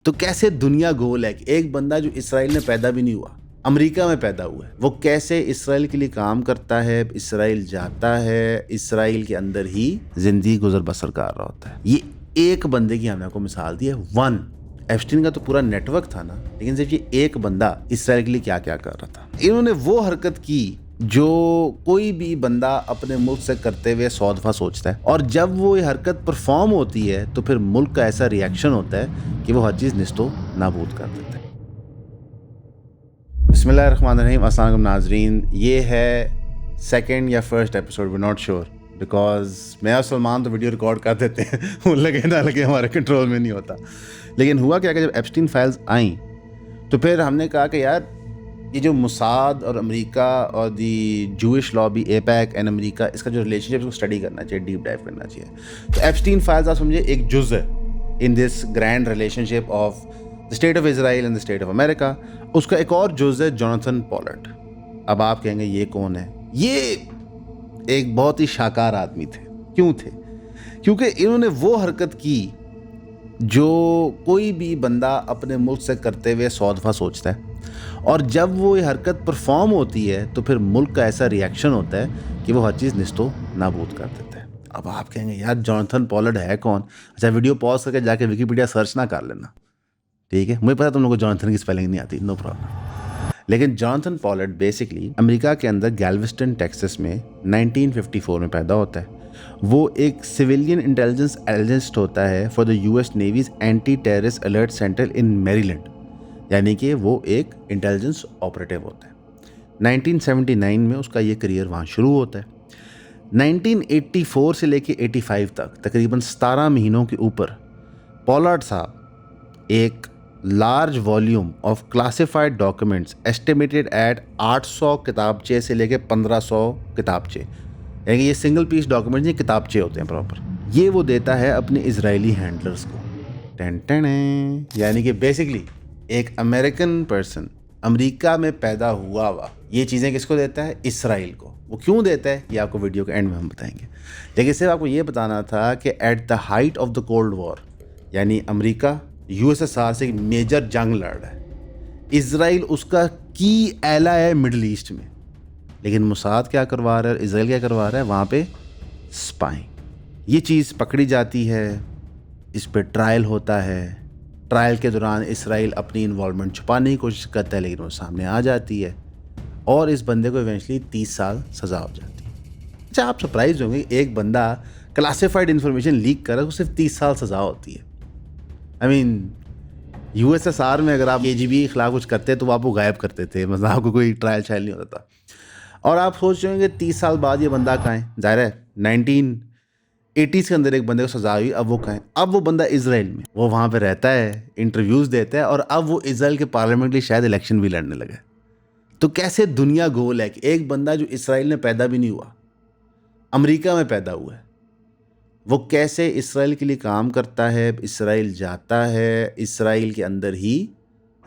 तो कैसे दुनिया गोल है कि एक बंदा जो इसराइल में पैदा भी नहीं हुआ, अमेरिका में पैदा हुआ है, वो कैसे इसराइल के लिए काम करता है, इसराइल जाता है, इसराइल के अंदर ही जिंदगी गुजर बसर कर रहा होता है। ये एक बंदे की हमने आपको मिसाल दी है। वन एप्स्टीन का तो पूरा नेटवर्क था ना, लेकिन सिर्फ ये एक बंदा इसराइल के लिए क्या क्या कर रहा था। इन्होंने वो हरकत की जो कोई भी बंदा अपने मुल्क से करते हुए 100 दफा सोचता है, और जब वो ये हरकत परफॉर्म होती है तो फिर मुल्क का ऐसा रिएक्शन होता है कि वो हर चीज़ निस्तो नाबूद कर देता है। बिस्मिल्लाहिर्रहमानिर्रहीम। अस्सलाम वालेकुम नाजरीन, ये है सेकंड या first episode, we not sure, because मैं और सलमान तो वीडियो रिकॉर्ड कर देते हैं वो लगे ना लगे हमारे कंट्रोल में नहीं होता। लेकिन हुआ क्या कि जब एप्स्टीन फाइल्स आई तो फिर हमने कहा कि यार ये जो मुसाद और अमेरिका और the Jewish lobby AIPAC and America, इसका जो रिलेशनशिप है उसको स्टडी करना चाहिए, डीप डाइव करना चाहिए। तो एप्स्टीन फाइल्स आप समझे एक जुज़ है in this grand relationship of the state of Israel and the state of America. उसका एक और जुज़ है जोनाथन पॉलर्ड। अब आप कहेंगे ये कौन है? ये एक बहुत ही शाकार आदमी थे। क्यों थे? क्योंकि इन्होंने वो हरकत की जो कोई भी बंदा अपने मुल्क से करते हुए 100 दफा सोचता है, और जब वो ये हरकत परफॉर्म होती है तो फिर मुल्क का ऐसा रिएक्शन होता है कि वो हर चीज़ निस्तो नाबूद कर देता है। अब आप कहेंगे यार जोनाथन पॉलर्ड है कौन? अच्छा, वीडियो पॉज करके जाके विकीपीडिया सर्च ना कर लेना, ठीक है? मुझे पता तुम लोगों को जोनाथन की स्पेलिंग नहीं आती, नो प्रॉब्लम। लेकिन जोनाथन पॉलर्ड बेसिकली अमेरिका के अंदर गैल्वेस्टन टेक्सास में 1954 में पैदा होता है। वो एक सिविलियन इंटेलिजेंस एनालिस्ट होता है for the US Navy's anti terrorist alert centre in Maryland, यानी कि वो एक इंटेलिजेंस ऑपरेटिव होता है। 1979 में उसका ये करियर वहाँ शुरू होता है। 1984 से लेके 85 तक तकरीबन 17 महीनों के ऊपर पॉलर्ड साहब एक large volume of classified documents estimated at 800 किताबचे से लेके 1500 किताबचे, यानी ये सिंगल पीस डॉक्यूमेंट्स नहीं, किताबचे होते हैं प्रॉपर, ये वो देता है अपने इजरायली हैंडलर्स को। यानी कि बेसिकली एक अमेरिकन पर्सन अमेरिका में पैदा हुआ ये चीज़ें किसको देता है? इसराइल को। वो क्यों देता है ये आपको वीडियो के एंड में हम बताएंगे। लेकिन सिर्फ आपको ये बताना था कि at the height of the cold war, यानी अमेरिका यूएसएसआर से मेजर जंग लड़ रहा है, इसराइल उसका की एला है मिडल ईस्ट में, लेकिन मुसाद क्या करवा रहा है, इसराइल क्या करवा रहा है वहाँ पे? स्पाइंग। ये चीज़ पकड़ी जाती है, इस पर ट्रायल होता है। ट्रायल के दौरान इसराइल अपनी इन्वॉल्वमेंट छुपाने की कोशिश करता है, लेकिन वो सामने आ जाती है और इस बंदे को इवेंचुअली 30 साल सज़ा हो जाती है। अच्छा, आप सरप्राइज होंगे, एक बंदा क्लासिफाइड इन्फॉर्मेशन लीक कर रहा है उसको सिर्फ 30 साल सज़ा होती है। आई मीन यूएसएसआर में अगर आप केजीबी के खिलाफ कुछ करते तो वो आपको गायब करते थे, मतलब आपको कोई ट्रायल शायल नहीं होता था। और आप सोच रहे होंगे 30 साल बाद ये बंदा कहाँ है? जाहिर है 1980s के अंदर एक बंदे को सजा हुई, अब वो कहाँ है? अब वो बंदा इजराइल में, वो वहाँ पे रहता है, इंटरव्यूज़ देता है, और अब वो इजराइल के पार्लियामेंट के लिए शायद इलेक्शन भी लड़ने लगा। तो कैसे दुनिया गोल है कि एक बंदा जो इसराइल में पैदा भी नहीं हुआ, अमेरिका में पैदा हुआ है, वो कैसे इसराइल के लिए काम करता है, इसराइल जाता है, इसराइल के अंदर ही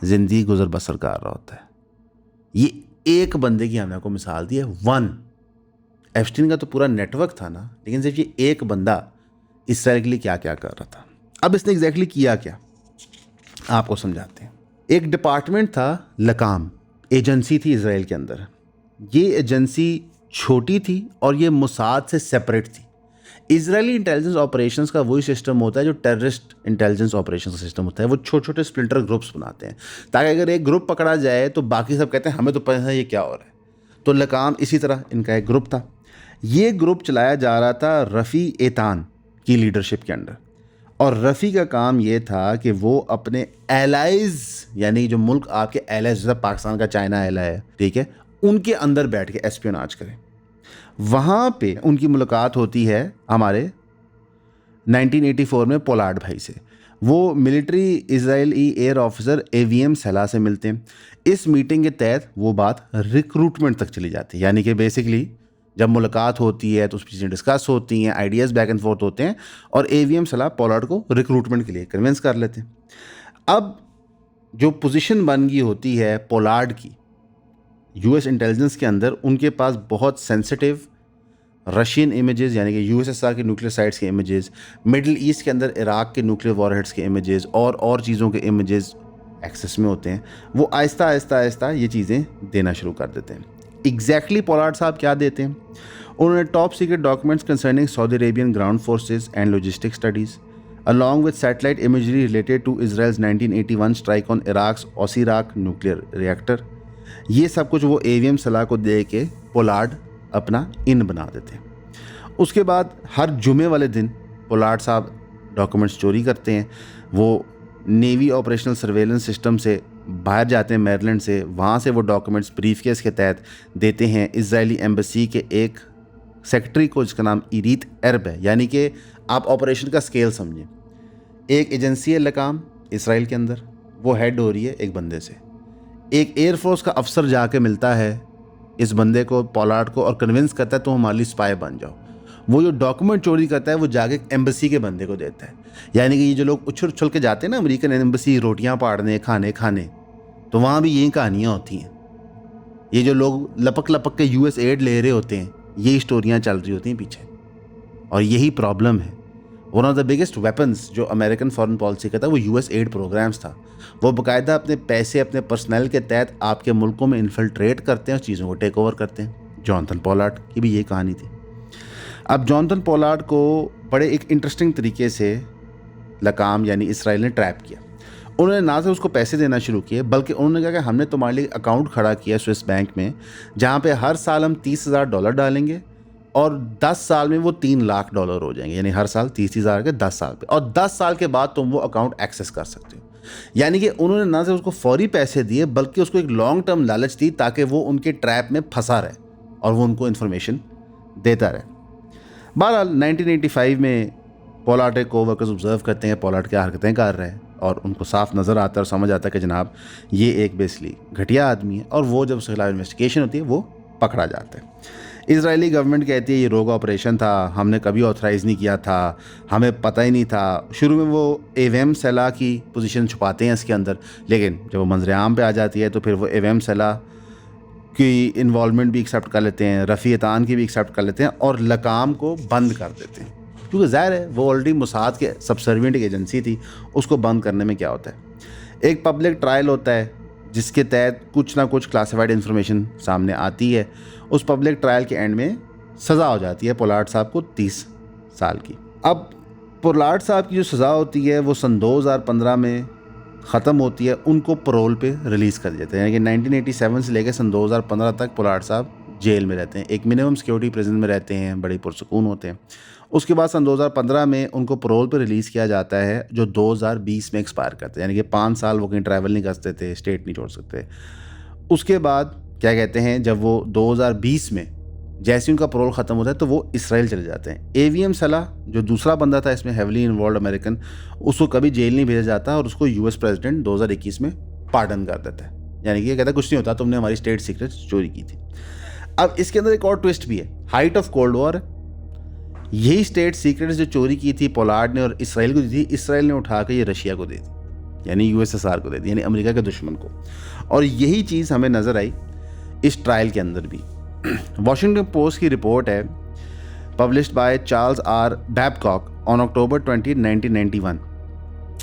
ज़िंदगी गुजर बसर कर रहा होता है। ये एक बंदे की हमने आपको मिसाल दी है। वन एप्स्टीन का तो पूरा नेटवर्क था ना, लेकिन सिर्फ ये एक बंदा इसराइल के लिए क्या क्या कर रहा था। अब इसने एग्जैक्टली किया क्या, आपको समझाते हैं। एक डिपार्टमेंट था, लकाम एजेंसी थी इसराइल के अंदर। ये एजेंसी छोटी थी और ये मुसाद से सेपरेट थी। इजरायली इंटेलिजेंस ऑपरेशंस का वही सिस्टम होता है जो टेररिस्ट इंटेलिजेंस ऑपरेशन का सिस्टम होता है। वो छोटे छोटे स्प्लिंटर ग्रुप्स बनाते हैं ताकि अगर एक ग्रुप पकड़ा जाए तो बाकी सब कहते हैं हमें तो पता है ये क्या हो रहा है। तो लकाम इसी तरह इनका एक ग्रुप था। ये ग्रुप चलाया जा रहा था रफ़ी एतान की लीडरशिप के अंडर, और रफ़ी का काम ये था कि वो अपने एलाइज, यानी जो मुल्क आपके एलाइज, जैसा पाकिस्तान का चाइना एला है, ठीक है, उनके अंदर बैठ के एस्पियोनाज करें। वहाँ पे उनकी मुलाकात होती है हमारे 1984 में पोलार्ड भाई से। वो military Israeli air officer Aviem Sella से मिलते हैं। इस मीटिंग के तहत वो बात रिक्रूटमेंट तक चली जाती है, यानी कि बेसिकली जब मुलाकात होती है तो उस चीज़ें डिस्कस होती हैं, आइडियाज़ बैक एंड फोर्थ होते हैं, और एवीएम सलाह पोलार्ड को रिक्रूटमेंट के लिए कन्विंस कर लेते हैं। अब जो पोजीशन बन गई होती है पोलार्ड की यूएस इंटेलिजेंस के अंदर, उनके पास बहुत सेंसिटिव रशियन इमेजेस यानी कि यूएसएसआर के न्यूक्लियर साइट्स के इमेजेस, मिडिल ईस्ट के अंदर इराक के न्यूक्लियर वॉरहेड्स के इमेजेस और चीज़ों के इमेजेस एक्सेस में होते हैं। वो आहिस्ता आहिस्ता आहिस्ता ये चीज़ें देना शुरू कर देते हैं। एग्जैक्टली पोलार्ड साहब क्या देते हैं? उन्होंने top secret documents concerning Saudi Arabian ground forces and logistic studies along with satellite imagery related to Israel's 1981 strike on Iraq's Osirak nuclear reactor। ये सब कुछ वो AVM सलाह को दे के पोलार्ड अपना इन बना देते हैं। उसके बाद हर जुमे वाले दिन पोलार्ड साहब डॉक्यूमेंट्स चोरी करते हैं। वो नेवी ऑपरेशनल सर्वेलेंस सिस्टम से बाहर जाते हैं, मैरीलैंड से। वहाँ से वो डॉक्यूमेंट्स ब्रीफकेस के तहत देते हैं इजरायली एम्बेसी के एक सेक्रेटरी को, जिसका नाम इरीत एरब है। यानी कि आप ऑपरेशन का स्केल समझें, एक एजेंसी है लकाम इसराइल के अंदर, वो हेड हो रही है एक बंदे से। एक एयरफोर्स का अफसर जाके मिलता है इस बंदे को, पोलार्ड को, और कन्विंस करता है तुम हमारे लिए स्पाई बन जाओ। वो जो डॉक्यूमेंट चोरी करता है वो जाके एम्बेसी के बंदे को देता है। यानी कि ये जो लोग उछल उछल के जाते हैं ना अमेरिकन एम्बेसी, रोटियां पाड़ने, खाने, तो वहाँ भी यही कहानियाँ होती हैं। ये जो लोग लपक लपक के यूएस एड ले रहे होते हैं, यही स्टोरियाँ चल रही होती हैं पीछे। और यही प्रॉब्लम है। One of the biggest weapons जो अमेरिकन फॉरेन पॉलिसी का था वो यूएस एड प्रोग्राम्स था। वो बाकायदा अपने पैसे, अपने पर्सनल के तहत आपके मुल्कों में इन्फिल्ट्रेट करते हैं और चीज़ों को टेक ओवर करते हैं। जॉनथन पोलार्ड की भी यही कहानी थी। अब जॉनथन पोलार्ड को बड़े एक इंटरेस्टिंग तरीके से लकाम यानी इसराइल ने ट्रैप किया। उन्होंने ना सिर्फ उसको पैसे देना शुरू किए, बल्कि उन्होंने कहा कि हमने तुम्हारे लिए अकाउंट खड़ा किया स्विस बैंक में, जहाँ पे हर साल हम $30,000 डालेंगे और 10 साल में वो $3 लाख हो जाएंगे। यानी हर साल 30,000 के 10 साल पे, और 10 साल के बाद तुम वो अकाउंट एक्सेस कर सकते हो। यानी कि उन्होंने ना सिर्फ उसको फौरी पैसे दिए, बल्कि उसको एक लॉन्ग टर्म लालच दी ताकि वो उनके ट्रैप में फंसा रहे और वो उनको इन्फॉर्मेशन देता रहे। बहरहाल 1985 में पोलार्ड के कोवर्कर्स ऑब्जर्व करते हैं पोलार्ड क्या हरकतें कर रहे हैं, और उनको साफ नज़र आता है और समझ आता है कि जनाब ये एक बेसिकली घटिया आदमी है। और वो जब उसके खिलाफ इन्वेस्टिगेशन होती है वो पकड़ा जाता है। इजरायली गवर्नमेंट कहती है ये रोग ऑपरेशन था, हमने कभी ऑथराइज़ नहीं किया था, हमें पता ही नहीं था। शुरू में वो एवएम सलाह की पोजीशन छुपाते हैं इसके अंदर, लेकिन जब वो मंजर आम पे आ जाती है तो फिर वो एवएम सलाह की इन्वॉल्वमेंट भी एक्सेप्ट कर लेते हैं, रफ़ीतान की भी एक्सेप्ट कर लेते हैं और लकाम को बंद कर देते हैं। क्योंकि ज़ाहिर है वो ऑलरेडी मुसाद के सबसर्विएंट एक एजेंसी थी, उसको बंद करने में क्या होता है, एक पब्लिक ट्रायल होता है जिसके तहत कुछ ना कुछ क्लासिफाइड इन्फॉर्मेशन सामने आती है। उस पब्लिक ट्रायल के एंड में सज़ा हो जाती है पोलार्ड साहब को 30 साल की। अब पोलार्ड साहब की जो सज़ा होती है वो सन 2015 में ख़त्म होती है, उनको पैरोल पे रिलीज़ कर देते हैं। यानी कि 1987 से लेकर सन 2015 तक पोलार्ड साहब जेल में रहते हैं, एक मिनिमम सिक्योरिटी प्रिजन में रहते हैं, बड़े पुरसकून होते हैं। उसके बाद सन 2015 में उनको पैरोल पे रिलीज़ किया जाता है, जो 2020 में एक्सपायर करते हैं। यानी कि 5 साल वो कहीं ट्रैवल नहीं कर सकते थे, स्टेट नहीं छोड़ सकते। उसके बाद क्या कहते हैं, जब वो 2020 में जैसे उनका पैरोल ख़त्म होता है तो वो इसराइल चले जाते हैं। एवीएम सलाह जो दूसरा बंदा था इसमें हेवली इन्वॉल्व अमेरिकन, उसको कभी जेल नहीं भेजा जाता और उसको यूएस प्रेसिडेंट 2021 में पार्डन कर देता है। यानी कि ये कहता है कुछ नहीं होता, तुमने हमारी स्टेट सीक्रेट्स चोरी की थी। अब इसके अंदर एक और ट्विस्ट भी है, हाइट ऑफ कोल्ड वॉर। यही स्टेट सीक्रेट्स जो चोरी की थी पोलार्ड ने और इसराइल को दी थी, इसराइल ने उठा के ये रशिया को दे दी, यानी यूएसएसआर को दे दी, यानी अमेरिका के दुश्मन को। और यही चीज़ हमें नज़र आई इस ट्रायल के अंदर भी। वॉशिंगटन पोस्ट की रिपोर्ट है published by Charles R Babcock on October 20, 1991।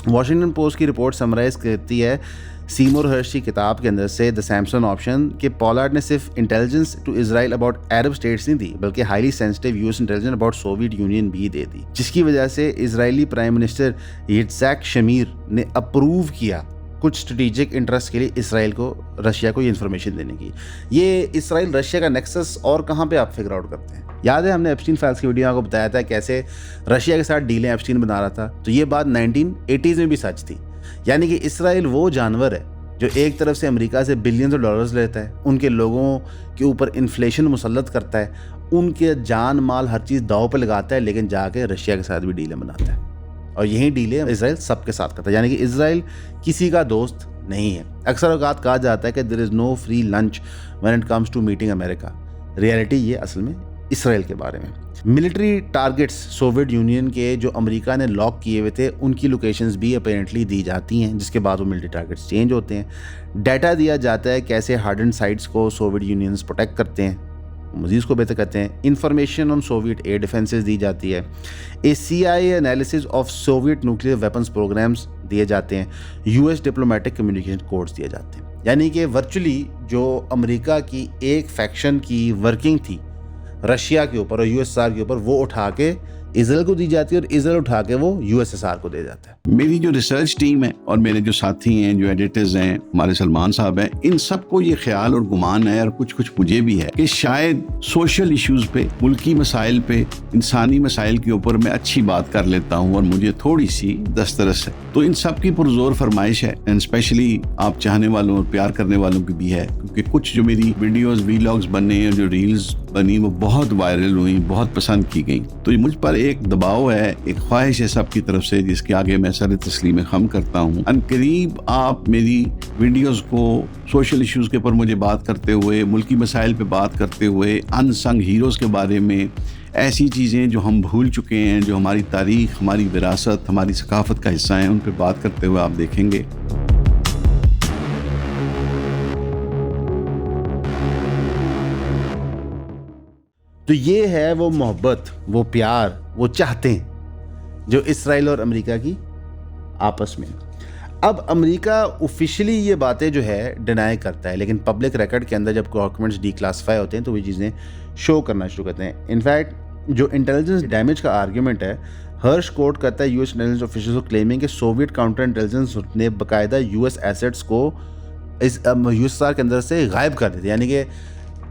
Washington Post की रिपोर्ट समराइज करती है सीमोर हर्श की किताब के अंदर से द सैमसन ऑप्शन कि पोलार्ड ने सिर्फ intelligence to Israel about Arab states नहीं दी, बल्कि highly sensitive US intelligence about Soviet Union भी दे दी, जिसकी वजह से Israeli prime minister Yitzhak Shamir ने अप्रूव किया कुछ स्ट्रेटेजिक इंटरेस्ट के लिए इसराइल को, रशिया को ये इन्फॉर्मेशन देने की। ये इसराइल रशिया का नेक्सस और कहाँ पे आप फिगर आउट करते हैं? याद है हमने एप्स्टीन फाइल्स की वीडियो में आपको बताया था कैसे रशिया के साथ डीलें एप्स्टीन बना रहा था, तो ये बात 1980s में भी सच थी। यानी कि इसराइल वो जानवर है जो एक तरफ से अमेरिका से बिलियंस ऑफ डॉलर्स लेता है, उनके लोगों के ऊपर इन्फ्लेशन मुसल्लत करता है, उनके जान माल हर चीज़ दाव पे लगाता है, लेकिन जाके रशिया के साथ भी डीलें बनाता है। और यही डीलें इसराइल सबके साथ करता है। यानी कि इसराइल किसी का दोस्त नहीं है। अक्सर औकात कहा जाता है कि there is no free lunch when it comes to meeting America. Reality ये असल में इसराइल के बारे में। मिलिट्री टारगेट्स सोवियत यूनियन के जो अमेरिका ने लॉक किए हुए थे, उनकी लोकेशंस भी अपेरेंटली दी जाती हैं, जिसके बाद वो मिलिट्री टारगेट्स चेंज होते हैं। डाटा दिया जाता है कैसे हार्डन साइट्स को सोवियत यूनियंस प्रोटेक्ट करते हैं, मज़ीद उसको बेहतर कहते हैं। Information on Soviet air defenses दी जाती है। A CIA analysis of Soviet nuclear weapons programs दिए जाते हैं। US डिप्लोमेटिक कम्युनिकेशन कोड्स दिए जाते हैं। यानी कि वर्चुअली जो अमेरिका की एक फैक्शन की वर्किंग थी रशिया के ऊपर और USSR के ऊपर, वो उठा के इजराइल को दी जाती है और इजराइल उठा के वो USSR को दे जाता है। मेरी जो रिसर्च टीम है और मेरे जो साथी हैं, जो एडिटर्स हैं, हमारे सलमान साहब हैं, इन सबको ये ख्याल और गुमान है, और कुछ कुछ मुझे भी है, कि शायद सोशल इश्यूज पे, मुल्की मसाइल पे, इंसानी मसाइल के ऊपर मैं अच्छी बात कर लेता हूँ और मुझे थोड़ी सी दस्तरस है। तो इन सब की पुरजोर फरमाइश है, एंड स्पेशली आप चाहने वालों और प्यार करने वालों की भी है, क्योंकि कुछ जो मेरी वीडियोस वीलॉग्स बने और जो रील्स बनी वो बहुत वायरल हुई, बहुत पसंद की गई। तो मुझ पर एक दबाव है, एक ख्वाहिश है सबकी तरफ से, जिसके आगे मैं सर तस्लीम खम करता हूँ। अनकरीब आप मेरी वीडियोस को सोशल इश्यूज के ऊपर मुझे बात करते हुए, मुल्की मसाइल पे बात करते हुए, अनसंग हीरोज़ के बारे में, ऐसी चीज़ें जो हम भूल चुके हैं, जो हमारी तारीख, हमारी विरासत, हमारी सकाफत का हिस्सा हैं, उन पर बात करते हुए आप देखेंगे। तो ये है वो मोहब्बत, वो प्यार, वो चाहते जो इसराइल और अमेरिका की आपस में। अब अमेरिका ऑफिशियली ये बातें जो है डिनाई करता है, लेकिन पब्लिक रिकॉर्ड के अंदर जब डॉक्यूमेंट्स डीक्लासिफाई होते हैं तो ये चीज़ें शो करना शुरू करते हैं। इनफैक्ट जो इंटेलिजेंस डैमेज का आर्ग्यूमेंट है, हर्ष कोट करता है US इंटेलिजेंस ऑफिशियल्स को क्लेमिंग कि सोवियत काउंटर इंटेलिजेंस ने बाकायदा US एसेट्स को इस USSR के अंदर से गायब कर दिया। यानी कि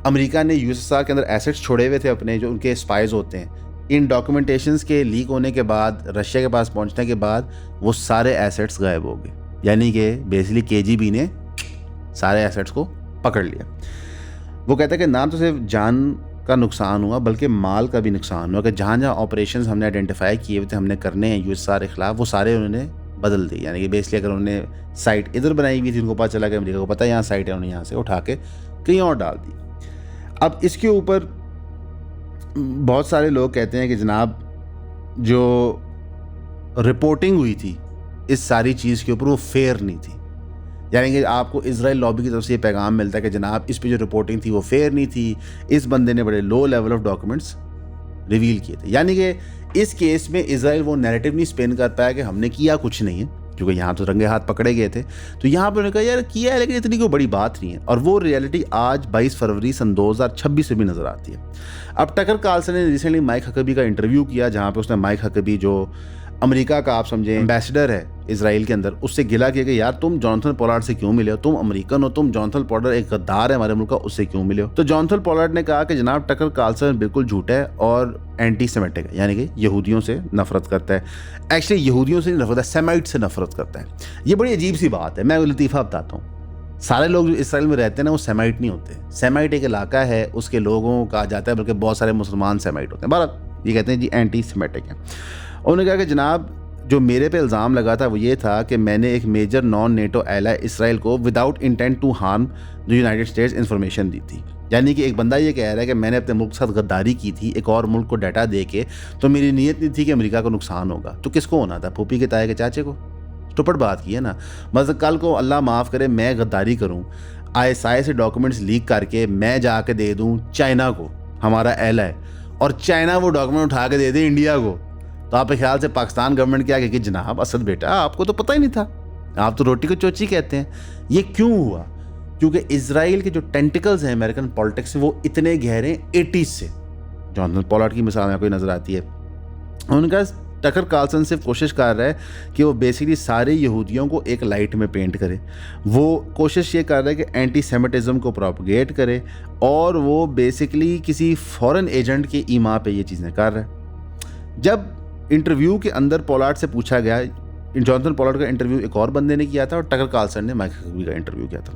अमेरिका ने USSR के अंदर एसेट्स छोड़े हुए थे अपने, जो उनके स्पाइज होते हैं। इन डॉक्यूमेंटेशंस के लीक होने के बाद, रशिया के पास पहुंचने के बाद, वो सारे एसेट्स गायब हो गए। यानी कि बेसिकली KGB ने सारे एसेट्स को पकड़ लिया। वो कहता है कि ना तो सिर्फ जान का नुकसान हुआ बल्कि माल का भी नुकसान हुआ, कि जहाँ जहाँ ऑपरेशंस हमने आइडेंटिफाई किए हुए थे, हमने करने हैं USSR के खिलाफ, वो सारे उन्होंने बदल दिए। यानी कि बेसिकली अगर उन्होंने साइट इधर बनाई हुई थी, उनको पता चला कि अमेरिका को पता है यहाँ साइट है, उन्होंने यहाँ से उठा के कहीं और डाल दी। अब इसके ऊपर बहुत सारे लोग कहते हैं कि जनाब जो रिपोर्टिंग हुई थी इस सारी चीज़ के ऊपर वो फेयर नहीं थी। यानी कि आपको इजराइल लॉबी की तरफ से ये पैगाम मिलता है कि जनाब इस पे जो रिपोर्टिंग थी वो फेयर नहीं थी, इस बंदे ने बड़े low level of documents reveal किए थे। यानी कि इस केस में इजराइल वो नैरेटिव नहीं स्पिन कर पाया कि हमने किया कुछ नहीं है, क्योंकि यहाँ तो रंगे हाथ पकड़े गए थे। तो यहाँ पर उन्होंने कहा यार किया है, लेकिन इतनी कोई बड़ी बात नहीं है। और वो रियलिटी आज 22 फरवरी सन 2026 से भी नज़र आती है। अब टकर कार्लसन ने रिसेंटली माइक हकबी का इंटरव्यू किया, जहाँ पे उसने माइक हकबी जो अमेरिका का आप समझें एम्बेसडर है इसराइल के अंदर, उससे गिला किया कि यार तुम जॉनथन पोलार्ड से क्यों मिले हो, तुम अमेरिकन हो, तुम जॉनथन पोलार्ड एक गद्दार है हमारे मुल्क का, उससे क्यों मिले हो। तो जॉनथन पोलार्ड ने कहा कि जनाब टकर कार्लसन बिल्कुल झूठा है और एंटी सेमेटिक है, यानी कि यहूदियों से नफरत करता है। एक्चुअली यहूदियों से नहीं नफरत है, सेमाइट से नफरत करता है। ये बड़ी अजीब सी बात है। मैं वो लतीफ़ा बताता हूँ। सारे लोग जो इसराइल में रहते हैं ना वो सेमाइट नहीं होते। सेमाइट एक इलाका है, उसके लोगों कहा जाता है, बल्कि बहुत सारे मुसलमान सेमाइट होते हैं। भारत ये कहते हैं जी एंटी सेमेटिक है। उन्होंने कहा कि जनाब जो मेरे पे इल्ज़ाम लगा था वो ये था कि मैंने एक major non NATO ally Israel को without intent to harm the United States information दी थी। यानी कि एक बंदा ये कह रहा है कि मैंने अपने मुल्क के साथ गद्दारी की थी एक और मुल्क को डाटा दे के, तो मेरी नीयत नहीं थी कि अमेरिका को नुकसान होगा। तो किसको होना था? फूफी के ताए के चाचे को। स्टूपिड बात की है ना। मतलब कल को अल्लाह माफ़ करे मैं गद्दारी करूँ, ISI से डॉक्यूमेंट्स लीक करके मैं जाके दे दूँ चाइना को हमारा एलाय, और चाइना वो डॉक्यूमेंट उठा के दे दे इंडिया को, तो आपके ख्याल से पाकिस्तान गवर्नमेंट क्या कहेगी? जनाब असद बेटा आपको तो पता ही नहीं था, आप तो रोटी को चोची कहते हैं। ये क्यों हुआ? क्योंकि इजराइल के जो टेंटिकल्स हैं अमेरिकन पॉलिटिक्स में वो इतने गहरे 80s से। जॉनथन पोलार्ड की मिसाल में कोई नज़र आती है। उनका टकर कार्लसन सिर्फ कोशिश कर रहा है कि वो बेसिकली सारे यहूदियों को एक लाइट में पेंट करे। वो कोशिश ये कर रहा है कि एंटी सेमिटिज़म को प्रोपगेट करे, और वो बेसिकली किसी फॉरेन एजेंट के ईमा पे ये चीज़ें कर रहा है। जब इंटरव्यू के अंदर पोलार्ड से पूछा गया, जॉनथन पोलार्ड का इंटरव्यू एक और बंदे ने किया था और टकर कार्लसन ने माइक हकबी का इंटरव्यू किया था।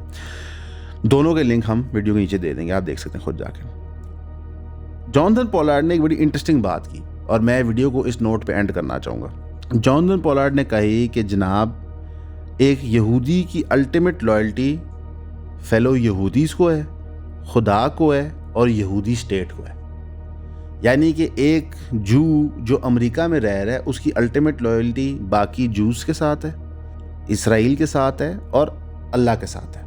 दोनों के लिंक हम वीडियो के नीचे दे देंगे, आप देख सकते हैं खुद जाके। जॉनथन पोलार्ड ने एक बड़ी इंटरेस्टिंग बात की और मैं वीडियो को इस नोट पे एंड करना चाहूँगा। जॉनथन पोलार्ड ने कही कि जनाब एक यहूदी की अल्टीमेट लॉयल्टी फेलो यहूदीज़ को है, खुदा को है और यहूदी स्टेट को है। यानी कि एक जू जो अमेरिका में रह रहा है उसकी अल्टीमेट लॉयल्टी बाकी जूस के साथ है, इसराइल के साथ है और अल्लाह के साथ है।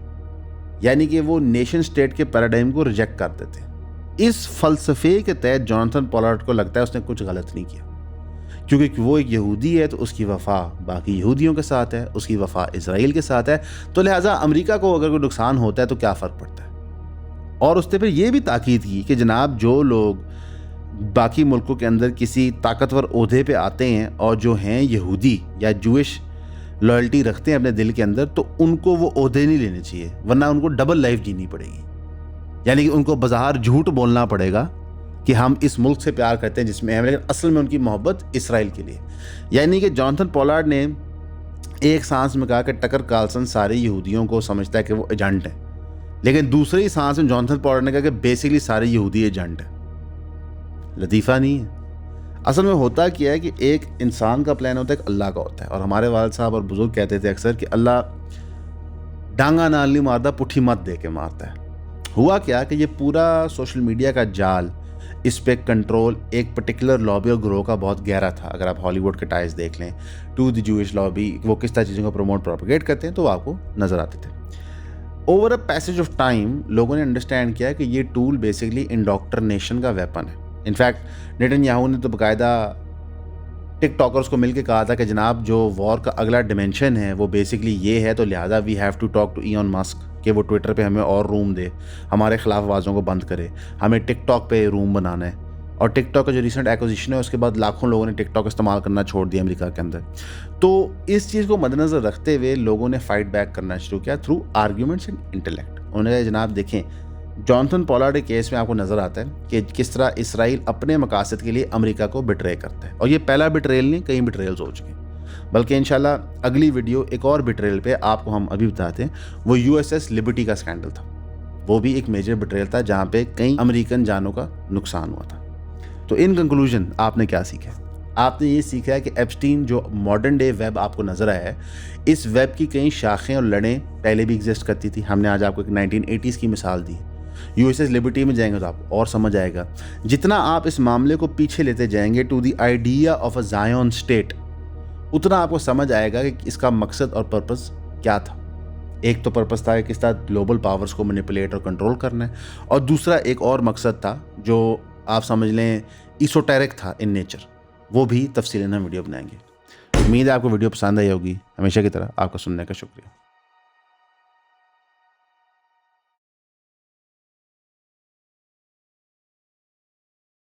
यानी कि वो नेशन स्टेट के पैराडाइम को रिजेक्ट कर देते हैं। इस फ़लसफ़े के तहत जॉनथन पोलार्ड को लगता है उसने कुछ गलत नहीं किया, क्योंकि वो एक यहूदी है तो उसकी वफ़ा बाकी यहूदियों के साथ है, उसकी वफ़ा इसराइल के साथ है, तो लिहाजा अमेरिका को अगर कोई नुकसान होता है तो क्या फ़र्क पड़ता है। और उसने फिर ये भी ताकीद की कि जनाब जो लोग बाकी मुल्कों के अंदर किसी ताकतवर ओहदे पे आते हैं और जो हैं यहूदी या जूइश लॉयल्टी रखते हैं अपने दिल के अंदर, तो उनको वो ओहदे नहीं लेने चाहिए, वरना उनको डबल लाइफ जीनी पड़ेगी। यानी कि उनको बाज़ार झूठ बोलना पड़ेगा कि हम इस मुल्क से प्यार करते हैं जिसमें हैं, लेकिन असल में उनकी मोहब्बत इसराइल के लिए। यानी कि जॉनथन पोलार्ड ने एक सांस में कहा कि टकर कार्लसन सारे यहूदियों को समझता है कि वो एजेंट है, लेकिन दूसरी सांस में जॉनथन पोलार्ड ने कहा कि बेसिकली सारे यहूदी एजेंट है। लतीफ़ा नहीं है। असल में होता क्या है कि एक इंसान का प्लान होता है, एक अल्लाह का होता है। और हमारे वालिद साहब और बुजुर्ग कहते थे अक्सर कि अल्लाह डांगा नाल नहीं मारता, पुट्ठी मत दे के मारता है। हुआ क्या कि ये पूरा सोशल मीडिया का जाल, इस पे कंट्रोल एक पर्टिकुलर लॉबी और ग्रोह का बहुत गहरा था। अगर आप हॉलीवुड के टाइज देख लें, टू द जूइश लॉबी, वो किस तरह चीज़ों को प्रमोट प्रोपगेट करते हैं, तो वो आपको नज़र आते थे। Over a passage of time लोगों ने अंडरस्टैंड किया कि ये टूल बेसिकली इंडोक्ट्रिनेशन का वेपन है। इनफैक्ट नेतन्याहू ने तो बाकायदा टिकटॉकर्स को मिलकर कहा था कि जनाब जो वॉर का अगला डिमेंशन है वो बेसिकली ये है, तो लिहाजा we have to talk to Elon Musk कि वो ट्विटर पे हमें और रूम दे, हमारे खिलाफ आवाज़ों को बंद करे, हमें टिकटॉक पे रूम बनाना है। और टिकटॉक का जो रिसेंट एक्विजिशन है उसके बाद लाखों लोगों ने टिकटॉक इस्तेमाल करना छोड़ दिया अमेरिका के अंदर। तो इस चीज़ को मद्देनज़र रखते हुए लोगों ने फाइट बैक करना शुरू किया थ्रू आर्ग्यूमेंट्स एंड इंटेलेक्ट। उन्होंने कहा जनाब देखें, जॉनथन पोलार्ड के केस में आपको नज़र आता है कि किस तरह इसराइल अपने मकासद के लिए अमेरिका को बिट्रे करता है। और ये पहला बिट्रेल नहीं, कई बिट्रेल्स हो चुके हैं। बल्कि इंशाल्लाह अगली वीडियो एक और बिट्रेल पे आपको हम अभी बताते हैं। वो USS लिबर्टी का स्कैंडल था, वो भी एक मेजर बिट्रेल था जहाँ पे कई अमेरिकन जानों का नुकसान हुआ था। तो इन कंक्लूजन आपने क्या सीखा है? आपने ये सीखा है कि एप्स्टीन जो मॉडर्न डे वेब आपको नज़र आया है, इस वेब की कई शाखें और लड़ें पहले भी एग्जिस्ट करती थी। हमने आज आपको एक 1980s की मिसाल दी। USS लिबर्टी में जाएंगे तो आपको और समझ आएगा। जितना आप इस मामले को पीछे लेते जाएंगे to the idea of a Zion state, उतना आपको समझ आएगा कि इसका मकसद और पर्पस क्या था। एक तो पर्पस था कि किस तरह ग्लोबल पावर्स को मैनिपुलेट और कंट्रोल करना है, और दूसरा एक और मकसद था जो आप समझ लें इsoteric था इन नेचर। वो भी तफसीलन हम वीडियो बनाएंगे। उम्मीद है आपको वीडियो पसंद आई होगी। हमेशा की तरह आपका सुनने का शुक्रिया।